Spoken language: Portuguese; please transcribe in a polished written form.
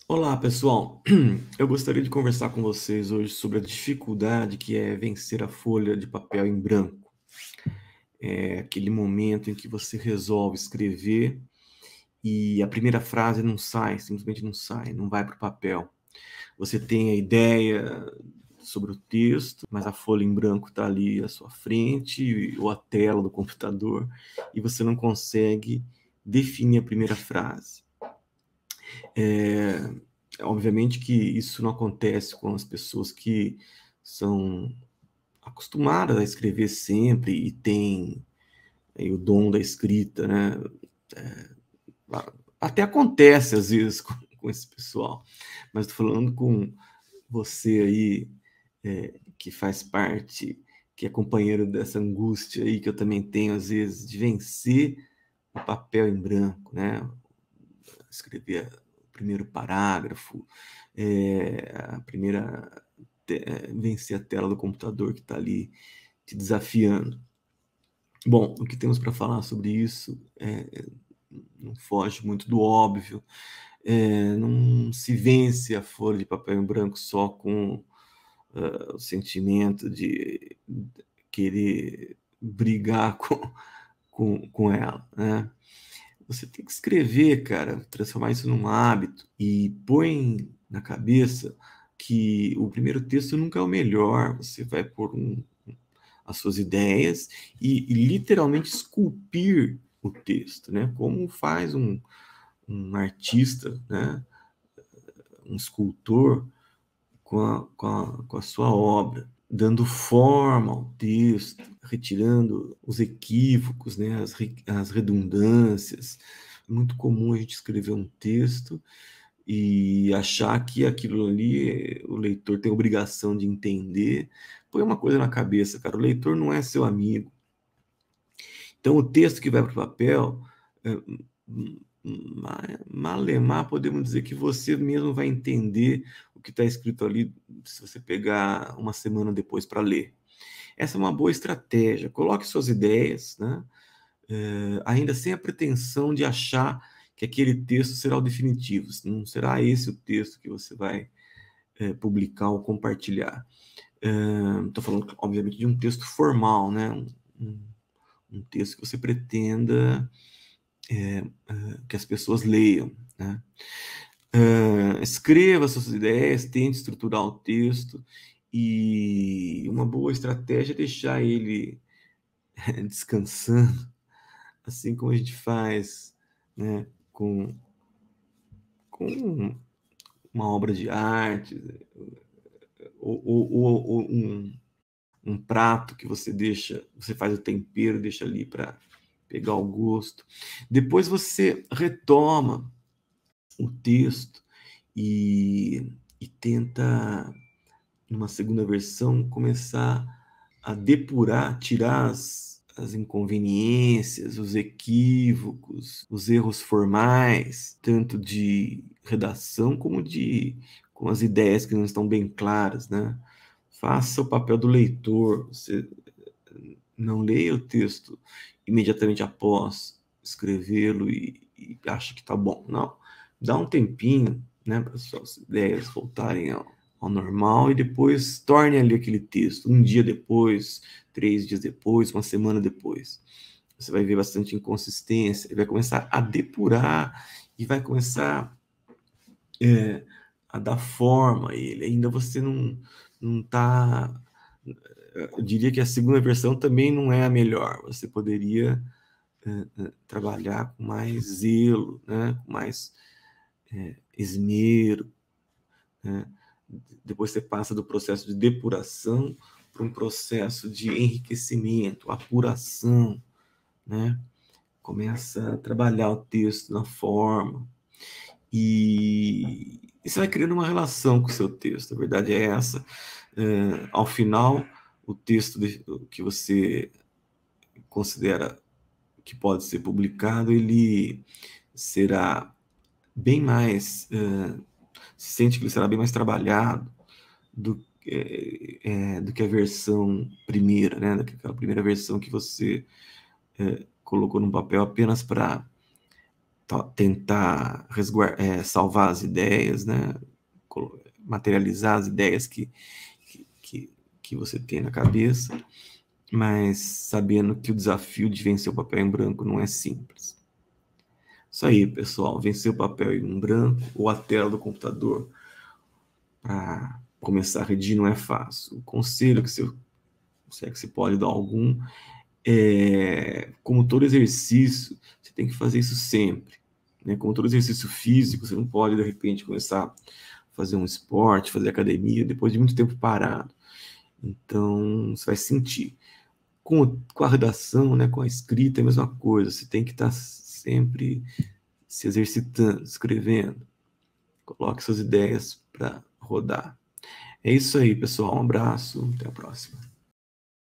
Olá, pessoal. Eu gostaria de conversar com vocês hoje sobre a dificuldade que é vencer a folha de papel em branco. É aquele momento em que você resolve escrever e a primeira frase não sai, simplesmente não sai, não vai para o papel. Você tem a ideia sobre o texto, mas a folha em branco está ali à sua frente, ou a tela do computador, e você não consegue definir a primeira frase. É, Obviamente que isso não acontece com as pessoas que são acostumadas a escrever sempre e têm aí, o dom da escrita, né? Até acontece às vezes com esse pessoal, mas estou falando com você aí, que faz parte, que é companheiro dessa angústia aí que eu também tenho às vezes de vencer o papel em branco, né? Escrever o primeiro parágrafo, a primeira vencer a tela do computador que está ali te desafiando. Bom, o que temos para falar sobre isso não foge muito do óbvio. Não se vence a folha de papel em branco só com o sentimento de querer brigar com ela, né? Você tem que escrever, cara, transformar isso num hábito e põe na cabeça que o primeiro texto nunca é o melhor. Você vai pôr as suas ideias e literalmente esculpir o texto, né? Como faz um artista, né? Um escultor com a sua obra, dando forma ao texto, retirando os equívocos, né, as redundâncias. É muito comum a gente escrever um texto e achar que aquilo ali o leitor tem obrigação de entender. Põe uma coisa na cabeça, cara, o leitor não é seu amigo. Então, o texto que vai para o papel, é, malemar, podemos dizer que você mesmo vai entender o que está escrito ali se você pegar uma semana depois para ler. Essa é uma boa estratégia. Coloque suas ideias, né? Ainda sem a pretensão de achar que aquele texto será o definitivo. Não será esse o texto que você vai publicar ou compartilhar. Estou falando, obviamente, de um texto formal, né? Um texto que você pretenda que as pessoas leiam, né? Escreva suas ideias, tente estruturar o texto e uma boa estratégia é deixar ele descansando, assim como a gente faz, né, com uma obra de arte ou um prato que você deixa, você faz o tempero, deixa ali para pegar o gosto. Depois você retoma o texto e tenta, numa segunda versão, começar a depurar, tirar as inconveniências, os equívocos, os erros formais, tanto de redação como com as ideias que não estão bem claras, né? Faça o papel do leitor. Você não leia o texto imediatamente após escrevê-lo e acha que está bom. Não. Dá um tempinho, né, para as suas ideias voltarem ao normal e depois torne ali aquele texto. Um dia depois, 3 dias depois, uma semana depois. Você vai ver bastante inconsistência e vai começar a depurar e vai começar a dar forma a ele. Ainda você não está. Eu diria que a segunda versão também não é a melhor. Você poderia trabalhar com mais zelo, né? Com mais esmero, né? Depois você passa do processo de depuração para um processo de enriquecimento, apuração, né? Começa a trabalhar o texto na forma e você vai criando uma relação com o seu texto. A verdade é essa. Ao final, o texto que você considera que pode ser publicado, ele será bem mais, se sente que ele será bem mais trabalhado do que a versão primeira, né? Do que aquela primeira versão que você colocou no papel apenas para tentar salvar as ideias, né? Materializar as ideias que você tem na cabeça, mas sabendo que o desafio de vencer o papel em branco não é simples. Isso aí, pessoal, vencer o papel em branco ou a tela do computador para começar a redigir não é fácil. O conselho que você pode dar algum como todo exercício, você tem que fazer isso sempre, né? Como todo exercício físico, você não pode, de repente, começar a fazer um esporte, fazer academia, depois de muito tempo parado. Então, você vai sentir. Com a redação, né, com a escrita, é a mesma coisa. Você tem que estar sempre se exercitando, escrevendo. Coloque suas ideias para rodar. É isso aí, pessoal. Um abraço. Até a próxima.